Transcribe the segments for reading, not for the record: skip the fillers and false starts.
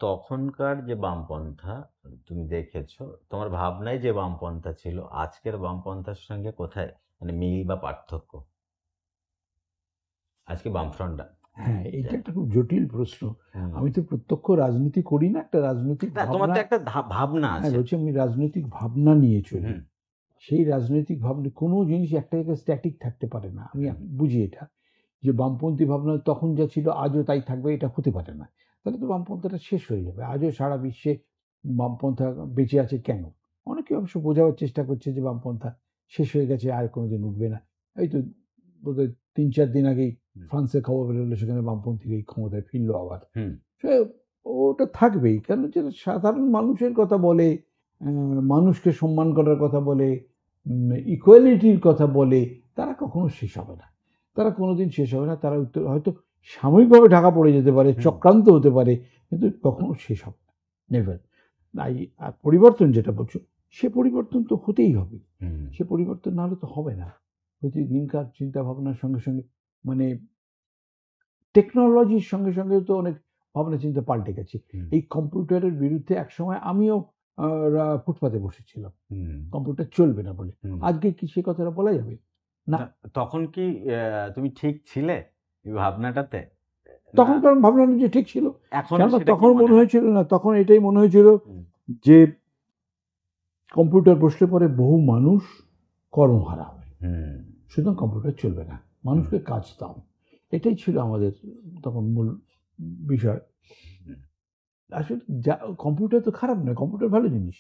তখনকার যে বামপন্থা তুমি দেখেছো, তোমার ভাবনায় যে বামপন্থা ছিল আজকের বামপন্থার সঙ্গে কোথায় মানে মিল বা পার্থক্য? আজকে বামফ্রন্টটা হ্যাঁ, এটা একটা খুব জটিল প্রশ্ন। আমি তো প্রত্যক্ষ রাজনীতি করি না, একটা রাজনৈতিক তোমার ভাবনা। তো একটা ভাবনা হ্যাঁ, আছে। বলছি আমি রাজনৈতিক ভাবনা নিয়ে চলি। সেই রাজনৈতিক ভাবনা কোনো জিনিস একটা জায়গায় স্ট্যাটিক থাকতে পারে না। আমি বুঝি এটা, যে বামপন্থী ভাবনা তখন যা ছিল আজও তাই থাকবে, এটা হতে পারে না। তাহলে তো বামপন্থাটা শেষ হয়ে যাবে। আজও সারা বিশ্বে বামপন্থা বেঁচে আছে কেন? অনেকে অবশ্য বোঝাবার চেষ্টা করছে যে বামপন্থা শেষ হয়ে গেছে, আর কোনোদিন উঠবে না। এই তো বোধহয় ৩-৪ দিন আগেই ফ্রান্সের খবর বেরোলো, সেখানে বামপন্থীরাই ক্ষমতায় ফিরলো আবার। সে ওটা থাকবেই, কারণ যেটা সাধারণ মানুষের কথা বলে, মানুষকে সম্মান করার কথা বলে, ইকুয়ালিটির কথা বলে, তারা কখনো শেষ হবে না। তারা কোনোদিন শেষ হবে না। তারা হয়তো সাময়িকভাবে ঢাকা পড়ে যেতে পারে, চক্রান্ত হতে পারে, কিন্তু কখনো শেষ হবে না, নেভার। আর পরিবর্তন যেটা বলছো, সে পরিবর্তন তো হতেই হবে। সে পরিবর্তন না হলে তো হবে না। প্রতিদিনকার চিন্তা ভাবনার সঙ্গে সঙ্গে, মানে টেকনোলজির সঙ্গে সঙ্গে তো অনেক ভাবনা চিন্তা পাল্টে গেছে। এই কম্পিউটারের বিরুদ্ধে একসময় আমিও ফুটপাতে বসেছিলাম, কম্পিউটার চলবে না বলে। আজকে কি সে কথাটা বলা যাবে না? তখন কি তুমি ঠিক ছিলে এই ভাবনাটাতে? তখন কারণ ভাবনা যে ঠিক ছিল, কেননা তখন মনে হয়েছিল না, তখন এটাই মনে হয়েছিল যে কম্পিউটার বসলে পরে বহু মানুষ কর্মহারা হবে, সুতরাং কম্পিউটার চলবে না, মানুষকে কাজ দাও। এটাই ছিল আমাদের তখন মূল বিষয়। আসলে কম্পিউটার তো খারাপ নয়, কম্পিউটার ভালো জিনিস,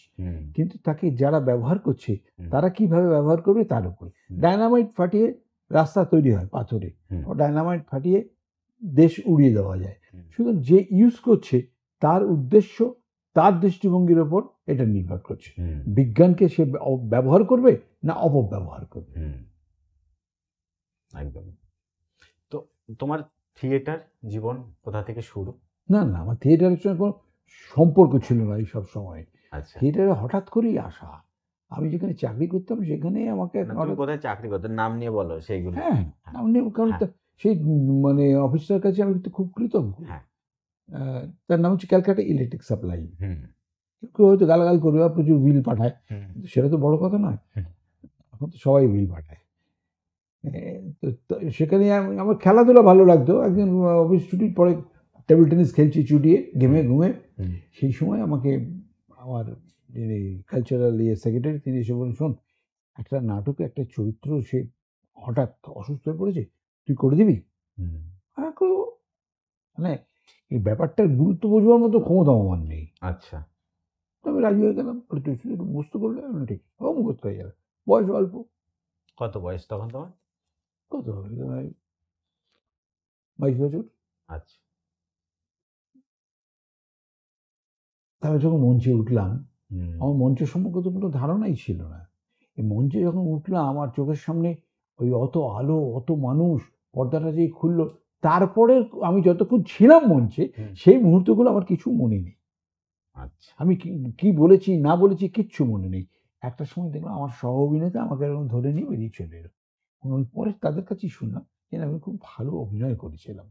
কিন্তু তাকে যারা ব্যবহার করছে তারা কিভাবে ব্যবহার করবে তার উপর। ডায়নামাইট ফাটিয়ে রাস্তা তৈরি হয় পাথরে, ডায়নামাইট ফাটিয়ে দেশ উড়িয়ে দেওয়া যায়। সুতরাং যে ইউজ করছে তার উদ্দেশ্য, তার দৃষ্টিভঙ্গির ওপর এটা নির্ভর করছে। বিজ্ঞানকে সে ব্যবহার করবে না অপব্যবহার করবে। একদম। তো তোমার থিয়েটার জীবন কোথা থেকে শুরু? না না, আমার থিয়েটারের সঙ্গে কোনো সম্পর্ক ছিল না এই সব সময়। থিয়েটারে হঠাৎ করেই আসা। আমি যেখানে চাকরি করতাম সেখানে আমাকে, কোথায় চাকরি করতে, নাম নিয়ে বলো সেইগুলো। হ্যাঁ, নাম নিয়ে, কারণ সেই মানে অফিসটার কাছে আমি তো খুব কৃতজ্ঞ। তার নাম হচ্ছে ক্যালকাটা ইলেকট্রিক সাপ্লাই। কেউ হয়তো গালাগাল করবে বা প্রচুর বিল পাঠায়, সেটা তো বড় কথা নয়। এখন তো সবাই বিল পাঠায়। তো সেখানে আমার খেলাধুলা ভালো লাগতো। একদিন অফিস ছুটির পরে টেবিল টেনিস খেলছি চুটিয়ে ঘেমে ঘুমে। সেই সময় আমাকে আমার যিনি কালচারাল সেক্রেটারি, তিনি এসে বলেন, শোন, একটা নাটকে একটা চরিত্র সে হঠাৎ অসুস্থ হয়ে পড়েছে, তুই করে দিবি? মানে এই ব্যাপারটার গুরুত্ব বোঝবার মতো ক্ষমতা আমার নেই। আচ্ছা, তবে রাজি হয়ে গেলাম। তুই শুধু একটু মুখস্থ করলে ঠিক মুখস্থ হয়ে যাবে। বয়স অল্প। কত বয়স তখন তোমার? কত হবে, 22 বছর। আচ্ছা। তারপরে যখন মঞ্চে উঠলাম, আমার মঞ্চ সম্পর্কে তো কোনো ধারণাই ছিল না। এই মঞ্চে যখন উঠলাম, আমার চোখের সামনে ওই অত আলো, অত মানুষ, পর্দাটা যেই খুললো, তারপরে আমি যতক্ষণ ছিলাম মঞ্চে সেই মুহূর্তগুলো আমার কিছু মনে নেই। আমি কি বলেছি না বলেছি কিচ্ছু মনে নেই। একটা সময় দেখলাম আমার সহ অভিনেতা আমাকে এরকম ধরে নিয়ে বেরিয়ে চলে এলো। আমি পরে তাদের কাছেই শুনলাম যে আমি খুব ভালো অভিনয় করেছিলাম।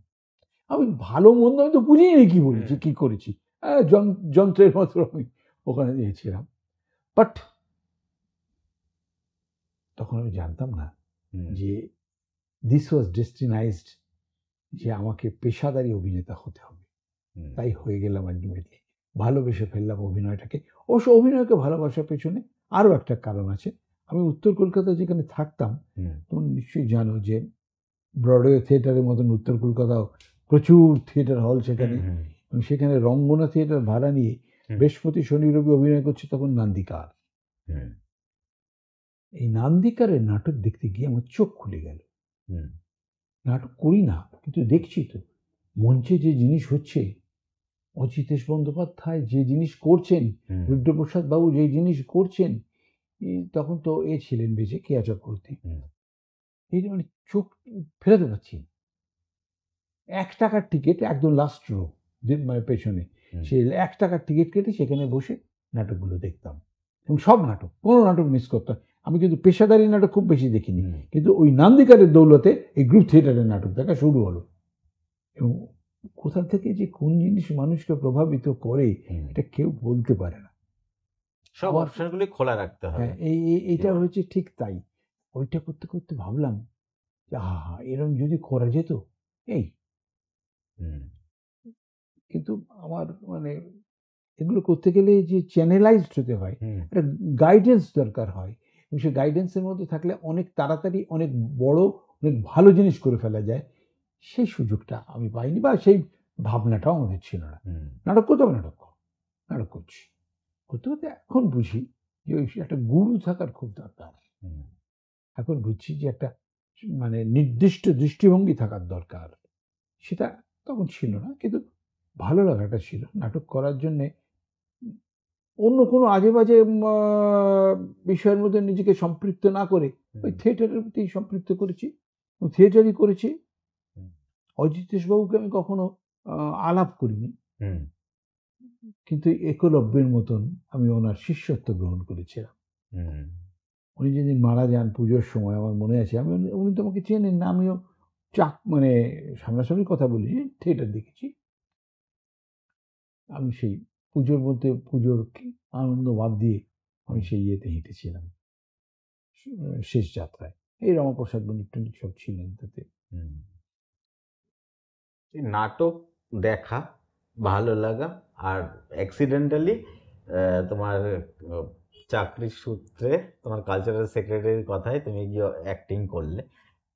আমি ভালো মন্দ আমি তো বুঝিনি কি বলেছি, কি করেছি। যন্ত্রের মতো আমি ওখানে দিয়েছিলাম। বাট তখন আমি জানতাম না যে দিস ওয়াজ ডেস্টিনাইজড, যে আমাকে পেশাদারি অভিনেতা হতে হবে। তাই হয়ে গেলাম আলটিমেটলি। ভালোবেসে ফেললাম অভিনয়টাকে। অবশ্য অভিনয়কে ভালোবাসার পেছনে আরও একটা কারণ আছে। আমি উত্তর কলকাতায় যেখানে থাকতাম, তুমি নিশ্চয়ই জানো যে ব্রডওয়ে থিয়েটারের মতন উত্তর কলকাতাও প্রচুর থিয়েটার হল সেখানে, এবং সেখানে রঙ্গনা থিয়েটার ভাড়া নিয়ে বৃহস্পতি শনি রবি অভিনয় করছে তখন নান্দিকার। এই নান্দিকারের নাটক দেখতে গিয়ে আমার চোখ খুলে গেল। নাটক করি না, কিন্তু দেখছি তো মঞ্চে যে জিনিস হচ্ছে, অজিতেশ বন্দ্যোপাধ্যায় যে জিনিস করছেন, রুদ্রপ্রসাদ বাবু যে জিনিস করছেন, তখন তো ছিলেন বেঁচে, কেয়া চক্রবর্তী। এই মানে চোখ ফেরাতে পারছি। 1 টাকার টিকিট, একদম লাস্ট রো, মানে পেছনে, সেই 1 টাকার টিকিট কেটে সেখানে বসে নাটকগুলো দেখতাম, এবং সব নাটক, কোনো নাটক মিস করতাম। আমি কিন্তু পেশাদারি নাটক খুব বেশি দেখিনি, কিন্তু ওই নান্দিকারের দৌলতে এই গ্রুপ থিয়েটারের নাটক দেখা শুরু হলো, এবং কোথা থেকে যে কোন জিনিস মানুষকে প্রভাবিত করে এটা কেউ বলতে পারে না। সব আমার অপশনগুলি খোলা রাখতে হবে। হ্যাঁ, এইটা হয়েছে ঠিক তাই। ওইটা করতে করতে ভাবলাম যে আহা এরকম যদি করা যেত এই, হুম, কিন্তু আমার মানে এগুলো করতে গেলে যে চ্যানেলাইজড হতে হয়, হুম, একটা গাইডেন্স দরকার হয়, এবং সেই গাইডেন্সের মধ্যে থাকলে অনেক তাড়াতাড়ি অনেক বড় অনেক ভালো জিনিস করে ফেলা যায়। সেই সুযোগটা আমি পাইনি, বা সেই ভাবনাটাও আমাদের ছিল না। হুম, নাটক করতে হবে, নাটক করছি, করতে করতে এখন বুঝি যে ওই একটা গুরু থাকার খুব দরকার। হুম, এখন বুঝছি যে একটা মানে নির্দিষ্ট দৃষ্টিভঙ্গি থাকার দরকার। সেটা তখন ছিল না, কিন্তু ভালো লাগাটা ছিল নাটক করার জন্যে। অন্য কোনো আজে বাজে বিষয়ের মধ্যে নিজেকে সম্পৃক্ত না করে ওই হুম, থিয়েটারের প্রতি সম্পৃক্ত করেছি, থিয়েটারই করেছি। হুম, অজিতেশ বাবুকে আমি কখনো আলাপ করিনি, হুম, কিন্তু একলব্যের মতন আমি ওনার শিষ্যত্ব গ্রহণ করেছিলাম। হুম, উনি যেদিন মারা যান পুজোর সময়, আমার মনে আছে, উনি তো আমাকে চেনেন না, আমিও মানে সামনাসামনি কথা বলি, থিয়েটার দেখেছি। আমি সেই পুজোর মধ্যে পুজোর আনন্দ বাদ দিয়ে আমি সেই ইয়েতে হেঁটেছিলাম, শেষ যাত্রায়। এই রমাপ্রসাদ বণিক টনিক সব ছিলেন তাতে। হুম। এই নাটক দেখা, ভালো লাগা, আর অ্যাক্সিডেন্টালি তোমার চাকরির সূত্রে তোমার কালচারাল সেক্রেটারির কথায় তুমি গিয়ে অ্যাক্টিং করলে।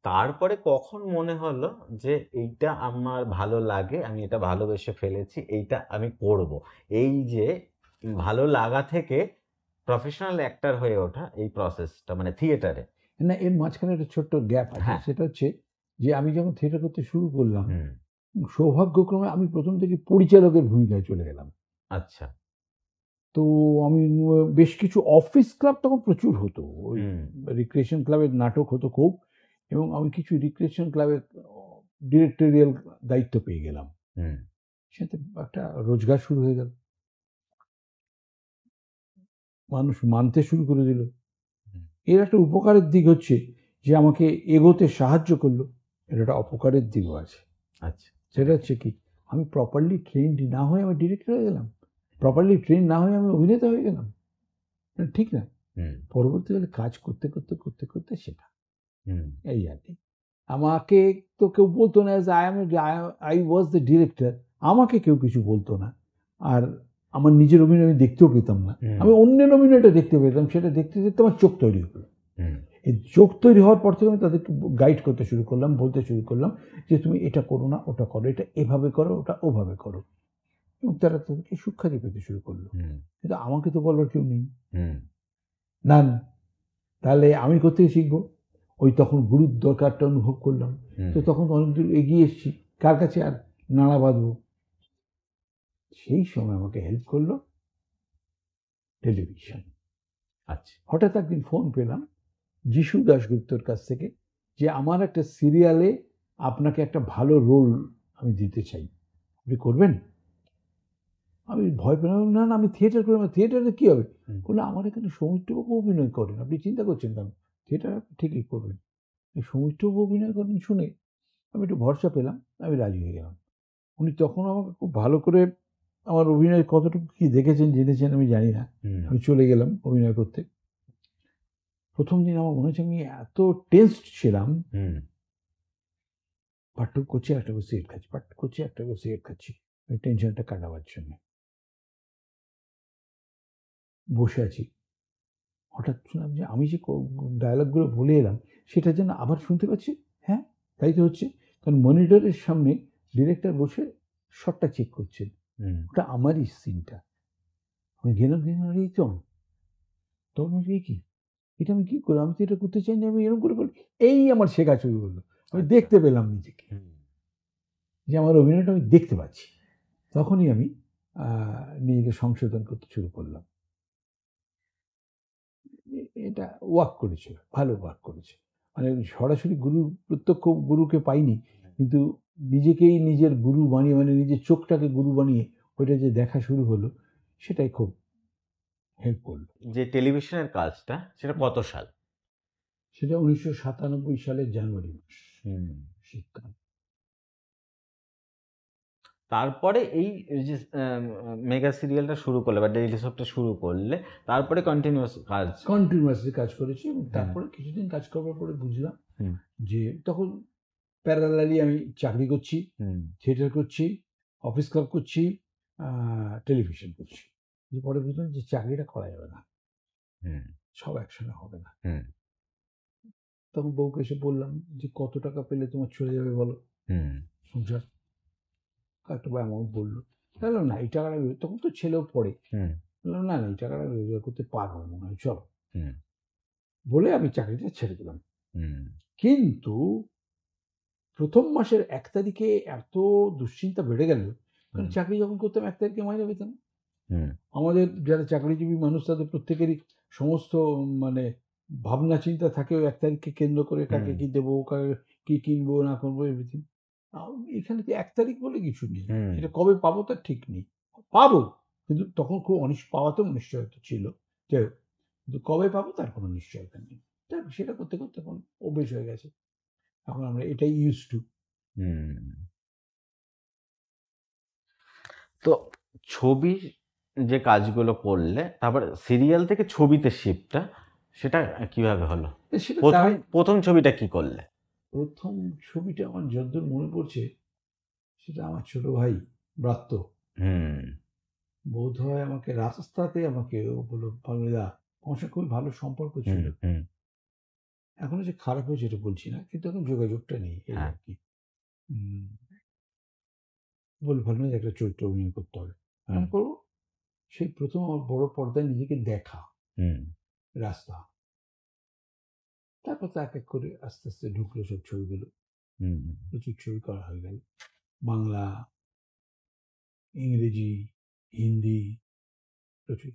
তারপরে কখন মনে হলো যে এইটা আমার ভালো লাগে, আমি এটা ভালোবেসে ফেলেছি, এইটা আমি করব? এই যে ভালো লাগা থেকে প্রফেশনাল অ্যাক্টর হয়ে ওঠা, এই প্রসেসটা মানে থিয়েটারে। না, এর মাঝখানে একটা ছোট্ট গ্যাপ আছে, হ্যাঁ। সেটা হচ্ছে যে আমি যখন থিয়েটার করতে শুরু করলাম, হুম। সৌভাগ্যক্রমে আমি প্রথম থেকে পরিচালকের ভূমিকায় চলে গেলাম। আচ্ছা। তো আমি বেশ কিছু অফিস ক্লাব তখন প্রচুর হতো, ওই হুম। রিক্রিয়েশন ক্লাবের নাটক হতো খুব, এবং আমি কিছু রিক্রিয়েশন ক্লাবের ডিরেক্টরিয়াল দায়িত্ব পেয়ে গেলাম। হুম। সেটা একটা রোজগার শুরু হয়ে গেল, মানুষ মানতে শুরু করে দিল। হুম। এর একটা উপকারের দিক হচ্ছে যে আমাকে এগোতে সাহায্য করলো, এর একটা অপকারের দিকও আছে। আচ্ছা। সেটা হচ্ছে কি, আমি প্রপারলি ট্রেন্ড না হয়ে আমি ডিরেক্টর হয়ে গেলাম, প্রপারলি ট্রেন না হয়ে আমি অভিনেতা হয়ে গেলাম, এটা ঠিক না। হুম। পরবর্তীকালে কাজ করতে করতে করতে করতে সেটা, হুম। এই আর কি। আমাকে তো কেউ বলতো না যে আই ওয়াজ দ্য ডিরেক্টর, আমাকে কেউ কিছু বলতো না। আর আমার নিজের অভিনয় আমি দেখতেও পেতাম না, হুম। আমি অন্যের অভিনয়টা দেখতে পেতাম, সেটা দেখতে দেখতে আমার চোখ তৈরি হলো। হুম। এই চোখ তৈরি হওয়ার পর থেকে আমি তাদেরকে গাইড করতে শুরু করলাম, বলতে শুরু করলাম যে তুমি এটা করো না, ওটা করো, এটা এভাবে করো, ওটা ওভাবে করো, এবং তারা তাদেরকে সুখ্যাতি পেতে শুরু করলো। হুম। কিন্তু আমাকে তো বলার কেউ নেই, হুম। না, তাহলে আমি কোথেকে শিখবো? ওই তখন গুরুর দরকারটা অনুভব করলাম। হুম। তো তখন অনেক দূর এগিয়ে এসেছি, কার কাছে আর নাড়া বাঁধবো? সেই সময় আমাকে হেল্প করলো টেলিভিশন। আচ্ছা। হঠাৎ একদিন ফোন পেলাম যিশু দাশগুপ্তর কাছ থেকে, যে আমার একটা সিরিয়ালে আপনাকে একটা ভালো রোল আমি দিতে চাই, আপনি করবেন? আমি ভয় পেলাম, না না আমি থিয়েটার করবো, থিয়েটারে কী হবে? হুম। বললো আমার এখানে সৌমিত্রবাবু অভিনয় করেন, আপনি চিন্তা করছেন কেন, থিয়েটার আপনি ঠিকই করবেন। এই সৌমিত্রবাবু অভিনয় করেন শুনে আমি একটু ভরসা পেলাম, আমি রাজি হয়ে গেলাম। উনি তখন আমাকে খুব ভালো করে আমার অভিনয় কতটুকু কী দেখেছেন জেনেছেন আমি জানি না, হুম। আমি চলে গেলাম অভিনয় করতে। প্রথম দিন আমার মনে হচ্ছে আমি এত টেন্সড ছিলাম, হুম। পাট্টু করছি একটা করে সিগারেট খাচ্ছি, পাট্টু করছি একটা করে সিগারেট খাচ্ছি, ওই টেনশনটা কাটাবার জন্য বসে আছি। হঠাৎ শুনলাম যে আমি যে ডায়ালগগুলো বলে এলাম সেটা যেন আবার শুনতে পাচ্ছি। হ্যাঁ, তাই তো হচ্ছে, কারণ মনিটরের সামনে ডিরেক্টর বসে শটটা চেক করছেন, হুম। ওটা আমারই সিনটা। আমি গেলাম, এই তো তখন আমি কি, এটা আমি কি করলাম, আমি তো এটা করতে চাই না, আমি এরকম করে বলি। এই আমার শেখা শুরু হলো, আমি আচ্ছা। দেখতে পেলাম নিজেকে, হুম। যে আমার অভিনয়টা আমি দেখতে পাচ্ছি। তখনই আমি নিজেকে সংশোধন করতে শুরু করলাম। এটা ওয়ার্ক করেছে, ভালো ওয়ার্ক করেছে। মানে সরাসরি প্রত্যক্ষ গুরুকে পাইনি, কিন্তু নিজেকেই নিজের গুরু বানিয়ে, মানে নিজের চোখটাকে গুরু বানিয়ে ওইটা যে দেখা শুরু হলো, সেটাই খুব হেল্প করলো। যে টেলিভিশনের কাজটা, সেটা কত সাল? সেটা 1997 সালের জানুয়ারি মাস, হুম। শীতকাল। তারপরে এই যে মেগা সিরিয়ালটা শুরু করলে বা ডেইলি সোপটা শুরু করলে, তারপরে কন্টিনিউয়াস কাজ। কন্টিনিউয়াসলি কাজ করেছি এবং তারপরে কিছুদিন কাজ করার পরে বুঝলাম যে তখন প্যারালালি আমি চাকরি করছি, থিয়েটার করছি, অফিস ক্লাব করছি, টেলিভিশন করছি। পরে বুঝলাম যে চাকরিটা করা যাবে না, সব একসঙ্গে হবে না। তখন বউকে এসে বললাম যে কত টাকা পেলে তোমার চলে যাবে বলো সংসার, একটা অ্যামাউন্ট বললো। বললাম না এই টাকাটা, তখন তো ছেলেও পড়ে, বললাম না এই টাকাটা রোজগার করতে পারবো মনে হয়, চলো। বলে আমি চাকরিটা ছেড়ে দিলাম। কিন্তু প্রথম মাসের 1 তারিখে এত দুশ্চিন্তা বেড়ে গেল, কারণ চাকরি যখন করতাম 1 তারিখে মাইনে পেতাম। আমাদের যারা চাকরিজীবী মানুষ তাদের প্রত্যেকেরই সমস্ত মানে ভাবনা চিন্তা থাকে ওই 1 তারিখকে কেন্দ্র করে, কাকে কি দেবো, কাকে কি কিনবো না করবো, এভরিথিং। এখানে তো 1 তারিখ বলে কিছু নেই, এটা কবে পাবো তার ঠিক নেই। পাবো, কিন্তু তখন খুব পাওয়াতেও নিশ্চয়তা ছিল, যে কিন্তু কবে পাবো তার কোনো নিশ্চয়তা নেই। সেটা করতে করতে এখন অভ্যেস হয়ে গেছে, এখন আমরা এটাই ইউজ টু। তো ছবি যে কাজগুলো করলে, তারপর সিরিয়াল থেকে ছবিতে শিফটটা, সেটা কিভাবে হলো? প্রথম ছবিটা কি করলে? প্রথম ছবিটা আমার যতদূর মনে পড়ছে সেটা আমার ছোট ভাই ব্রাত্য বোধ হয় আমাকে রাস্তাতে আমাকে বললো, পাগলিদা আমার সঙ্গে খুবই ভালো সম্পর্ক ছিল, এখনো যে খারাপ হয়েছে এটা বলছি না, কিন্তু এখন যোগাযোগটা নেই এই আর কি। বলে ভালো একটা চরিত্র অভিনয় করতে হবে, আমি করবো। সেই প্রথম আমার বড় পর্দায় নিজেকে দেখা রাস্তা, তারপর তো এক এক করে আস্তে আস্তে ঢুকলো সব ছবিগুলো, প্রচুর ছবি করা হয়ে গেল, বাংলা, ইংরেজি, হিন্দি, প্রচুর।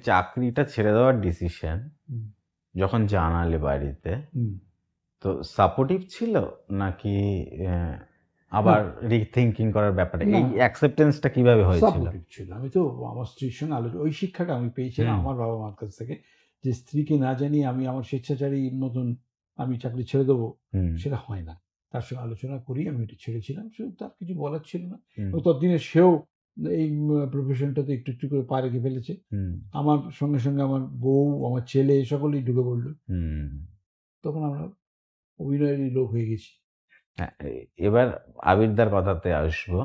চাকরিটা ছেড়ে দেওয়ার ডিসিশন যখন জানালে বাড়িতে, তো সাপোর্টিভ ছিল নাকি আবার রিথিঙ্কিং করার ব্যাপারে, এই অ্যাকসেপ্টেন্সটা কিভাবে হয়েছিল? সাপোর্টিভ ছিল। আমি তো আমার স্ত্রীর সঙ্গে আলোচনা, ওই শিক্ষাটা আমি পেয়েছিলাম আমার বাবা মার কাছ থেকে, যে স্ত্রীকে না জানিয়ে আমি আমার স্বেচ্ছাচারী মতন আমি চাকরি ছেড়ে দেবো, সেটা হয় না। তার সঙ্গে আলোচনা করি আমি এটা ছেড়েছিলাম, শুধু তার কিছু বলার ছিল না। ততদিনে সেও এই প্রফেশনটাতে একটু একটু করে পা রেখে ফেলেছে। আমার সঙ্গে সঙ্গে আমার বউ, আমার ছেলে, সকলেই ঢুকে পড়লো। তখন আমরা অভিনয়েরই লোক হয়ে গেছি। এবার আবিরদার কথাতে আসবো,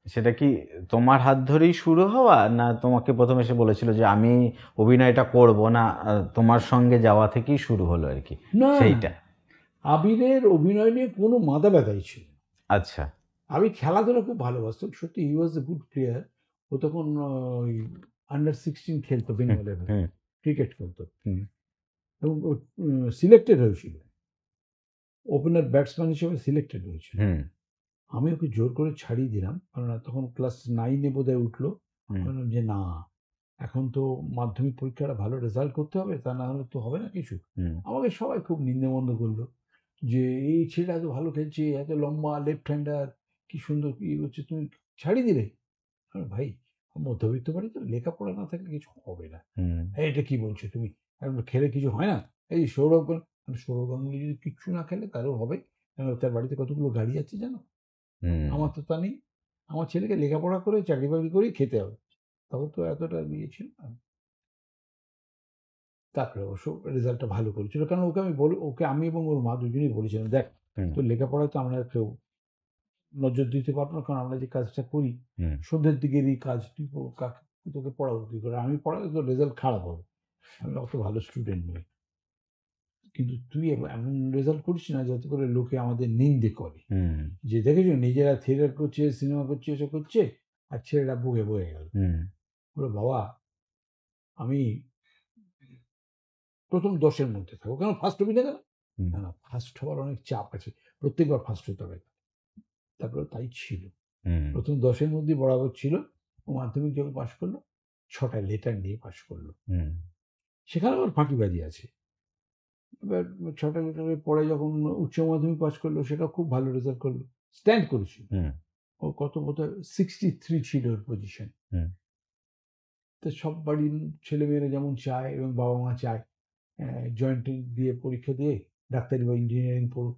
সেটা কি তোমার হাত ধরেই শুরু হওয়া, না তোমাকে প্রথমে এসে বলেছিল যে আমি অভিনয়টা করব না, তোমার সঙ্গে যাওয়া থেকেই শুরু হলো আর কি? না, সেইটা আবিরের অভিনয় নিয়ে কোনো মাথা ব্যথাই ছিল। আচ্ছা, আমি খেলাধুলা খুব ভালোবাসতাম, সত্যি হি ওয়াজ এ গুড প্লেয়ার। ও তখন আন্ডার 16 খেলতো বেঙ্গলের, ক্রিকেট খেলতো, এবং ও সিলেক্টেড হয়েছিল, ওপেনার ব্যাটসম্যান হিসেবে সিলেক্টেড হয়েছিল। আমি ওকে জোর করে ছাড়িয়ে দিলাম, কারণ তখন ক্লাস 9-এ বোধহয় উঠলো। বললাম যে না, এখন তো মাধ্যমিক পরীক্ষাটা ভালো রেজাল্ট করতে হবে, তা না হলে তো হবে না কিছু। আমাকে সবাই খুব নিন্দামন্দ করলো, যে এই ছেলেটা এত ভালো খেলছে, এত লম্বা, লেফট হ্যান্ডার, কি সুন্দর কি হচ্ছে, তুমি ছাড়িয়ে দিলে। ভাই মধ্যবিত্ত বাড়ি তো, লেখাপড়া না থাকলে কিছু হবে না। এটা কি বলছো তুমি, এখন খেলে কিছু হয় না? এই সৌরভ গাঙ্গুলি যদি কিচ্ছু না খেলে তারও হবে, তার বাড়িতে কতগুলো গাড়ি আছে জানো, আমার তো তা নেই। আমার ছেলেকে লেখাপড়া করে চাকরি বাকরি করেই খেতে হবে, তখন তো এতটা দিয়েছিল না। তারপরে অবশ্য রেজাল্টটা ভালো করেছিল, কারণ ওকে আমি এবং ওর মা দুজনেই বলেছিলাম, দেখ তোর লেখাপড়ায় তো আমরা কেউ নজর দিতে পারবো না, কারণ আমরা যে কাজটা করি সন্ধ্যের দিকেরই কাজ, তুই তোকে পড়াবো কি করে, আমি পড়ালে তোর রেজাল্ট খারাপ হবে, আমি অত ভালো স্টুডেন্ট নই, কিন্তু তুই এমন রেজাল্ট করিস না যাতে করে লোকে আমাদের নিন্দে করে, যে দেখেছো নিজেরা থিয়েটার করছে, সিনেমা করছে, এসব করছে, আর ছেলেরা বুকে বয়ে গেল। বলো বাবা আমি প্রথম 10-এর মধ্যে থাকবো, কেন ফার্স্ট হবি না কেন? না, ফার্স্ট হওয়ার অনেক চাপ আছে, প্রত্যেকবার ফার্স্ট হতে হবে। তারপরে তাই ছিল, প্রথম 10-এর মধ্যে বরাবর ছিল। ও মাধ্যমিক যখন পাশ করলো, 6টা লেটার নিয়ে পাশ করলো, সেখানে আবার ফাঁকিবাজি আছে। এবার 6টা লেটারের পরে যখন উচ্চ মাধ্যমিক পাশ করলো, সেটা খুব ভালো রেজাল্ট করলো, স্ট্যান্ড করেছিল। ও কত বোধহয় 63 ছিল ওর পজিশন। তো সব বাড়ির ছেলেমেয়েরা যেমন চায় এবং বাবা মা চায়, জয়েন্ট দিয়ে পরীক্ষা দিয়ে ডাক্তারি বা ইঞ্জিনিয়ারিং পড়ুক।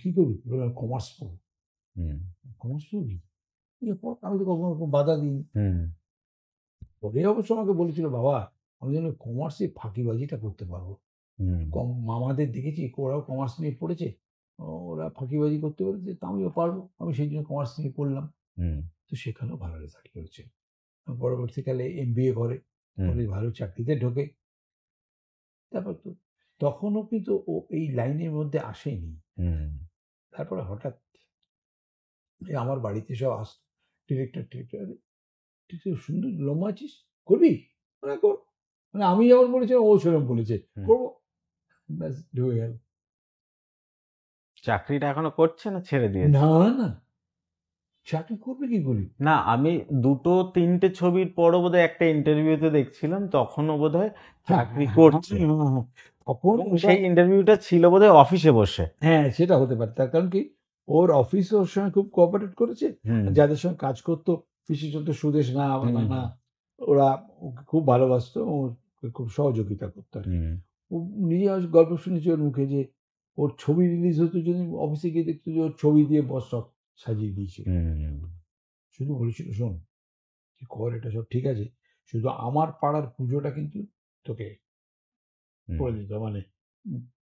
কি করবি? কমার্স পড়ো। হুম কমার্স পড়বি? আমি তো কখনো বাধা দিইনি। হুম ওরে অবশ্য আমাকে বলেছিল, বাবা আমি যেন কমার্সে ফাঁকিবাজিটা করতে পারবো। হুম মামাদের দেখেছি ওরাও কমার্স নিয়ে পড়েছে, ওরা ফাঁকিবাজি করতে পেরেছে, তা আমিও পারবো। আমি সেই জন্য কমার্স নিয়ে পড়লাম। হুম তো সেখানেও ভালো রেজাল্ট করেছে। পরবর্তীকালে MBA করে, হুম করে ভালো চাকরিতে ঢোকে। তারপর তো তখনও কিন্তু ও এই লাইনের মধ্যে আসেনি। হুম তারপরে হঠাৎ এই আমার বাড়িতে সব আসতো, ডিরেক্টর টিরেক্টর, তুই তো সুন্দর লম্বা আছিস, করবি? মানে কর। মানে আমি যেমন বলেছিলাম ও সেরকম বলেছে, হুম। করবো। ব্যাস ঢুকে গেল। চাকরিটা এখনো করছে না ছেড়ে দিয়েছে? না, না, চাকরি করবে কি করে? না, আমি 2-3টে ছবির পরও বোধহয় একটা ইন্টারভিউতে দেখছিলাম, তখনও বোধহয় চাকরি করছে। তখন এবং ওটা, সেই ইন্টারভিউটা ছিল বোধহয় অফিসে বসে। হ্যাঁ, সেটা হতে পারে। তার কারণ কি, ওর অফিস ওর সঙ্গে খুব কোঅপারেট করেছে। হুম আর যাদের সঙ্গে কাজ করতো, বিশেষত সুদেশ হুম নানা, ওরা ওকে খুব ভালোবাসতো, ওকে খুব সহযোগিতা করতো আরকি। হুম ও নিজে আজ গল্প শুনেছি ওর মুখে যে, ওর ছবি রিলিজ হতো যদি অফিসে গিয়ে দেখতো যে ওর ছবি দিয়ে বস সব সাজিয়ে দিয়েছে। হুম শুধু বলেছিল, শোন, তুই কর এটা সব ঠিক আছে। শুধু আমার পাড়ার পুজোটা কিন্তু তোকে হুম করে দিতে হবে। মানে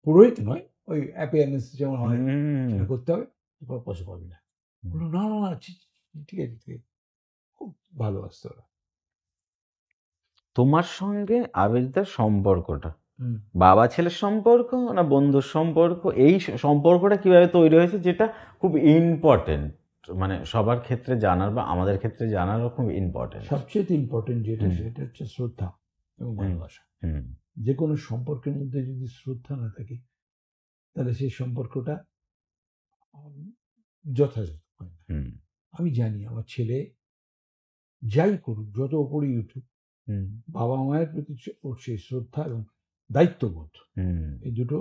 পুরোহিত নয়, ওই অ্যাপিয়ারেন্স যেমন হয় হুম সেটা করতে হবে। এরপর পয়সা পাবি না। বলল, না, না, না, ঠিক আছে, ঠিক আছে। খুব ভালোবাসতো ওরা। তোমার সঙ্গে আবিরদার সম্পর্কটা হুম। বাবা ছেলের সম্পর্ক না বন্ধুর সম্পর্ক, এই সম্পর্কটা কিভাবে তৈরি হয়েছে, যেটা খুব ইম্পর্টেন্ট, মানে সবার ক্ষেত্রে জানার বা আমাদের ক্ষেত্রে জানারও খুব ইম্পর্টেন্ট? সবচেয়ে ইম্পর্টেন্ট যেটা, হুম সেটা হচ্ছে শ্রদ্ধা এবং হুম ভালোবাসা। হুম যে কোনো সম্পর্কের মধ্যে যদি শ্রদ্ধা না থাকে, তাহলে সেই সম্পর্কটা উম যথাযথ হয় না। হুম আমি জানি আমার ছেলে যাই করুক, যত উপরেই উঠুক, হুম বাবা মায়ের প্রতি ওর সেই শ্রদ্ধা এবং দায়িত্ববোধ, হুম এই দুটো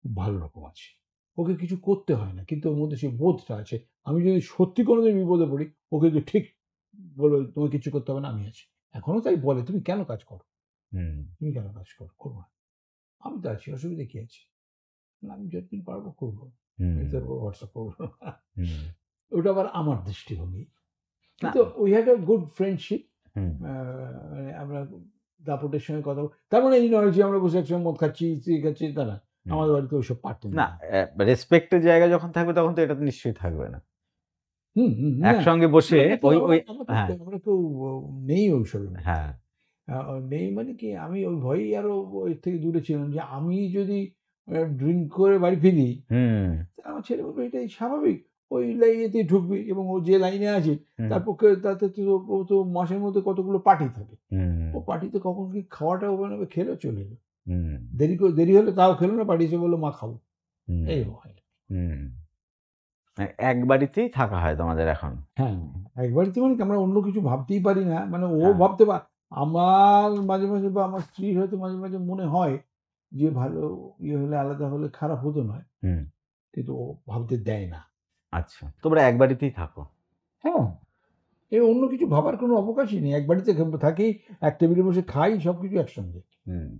খুব ভালো রকম আছে। ওকে কিছু করতে হয় না, কিন্তু ওর মধ্যে সেই বোধটা আছে। আমি যদি সত্যি কোনোদিন বিপদে পড়ি, ও কিন্তু ঠিক বলবে, তোমার কিছু করতে হবে না, আমি আছি। এখনো তাই বলে, তুমি কেন কাজ করো? হুম তুমি কেন কাজ করো? করবো না। আমি তো আছি, অসুবিধা কি আছে? না, আমি যতদিন পারবো করবো। হুম আমি তোর হোয়াটসঅ্যাপ করবো। হুম ওটা আবার আমার দৃষ্টিভঙ্গি। না কিন্তু we had a good friendship. হুম মানে আমরা দাপটের সঙ্গে কথা তার মানে এই নয় যে আমরা বসে একসঙ্গে মদ খাচ্ছি, খাচ্ছি, তা না। হুম আমাদের বাড়িতে ওইসব পারতেন না, না। রেসপেক্টের জায়গা যখন থাকবে তখন তো এটা তো নিশ্চয়ই থাকবে না, হুম, হুম, না। একসঙ্গে বসে আমরা তো ওই আমরা ওই আমরা তো হ্যাঁ আমরা কেউ নেই ওইসবের মধ্যে। হ্যাঁ নেই মানে কি, আমি ওই ভয়েই আরো এর থেকে দূরে ছিলাম যে আমি যদি ড্রিংক করে বাড়ি ফিরি, হুম আমার ছেলে বলবে এটাই স্বাভাবিক। ওই লাইনেতেই ঢুকবি এবং ও যে লাইনে আছে হুম তার পক্ষে, তাতে তো ও তো মাসের মধ্যে কতগুলো পার্টি থাকে। হুম ও পার্টিতে কখন কি খাওয়াটা ও বানাবে, খেলো চলে এলো। হুম দেরি হলে তাও খেলো না, বাড়ি এসে বললো মা খাবো। হুম এই হয়। হুম এক বাড়িতেই থাকা হয় তোমাদের এখন? হ্যাঁ, একবারই তো মানে কি, আমরা অন্য কিছু ভাবতেই পারি না। মানে ও হ্যাঁ ভাবতে আমার মাঝে, মাঝে বা আমার স্ত্রীর হয়তো মাঝে, মাঝে মনে হয় যে ভালো ইয়ে হলে, আলাদা হলে খারাপ হতো নয়। হুম কিন্তু ও ভাবতে দেয় না। আচ্ছা, তোমরা এক বাড়িতেই থাকো? হ্যাঁ, অন্য কিছু ভাবার কোনো অবকাশই নেই। এক বাড়িতে থাকি, এক টেবিলে বসে খাই, সবকিছু একসঙ্গে। হুম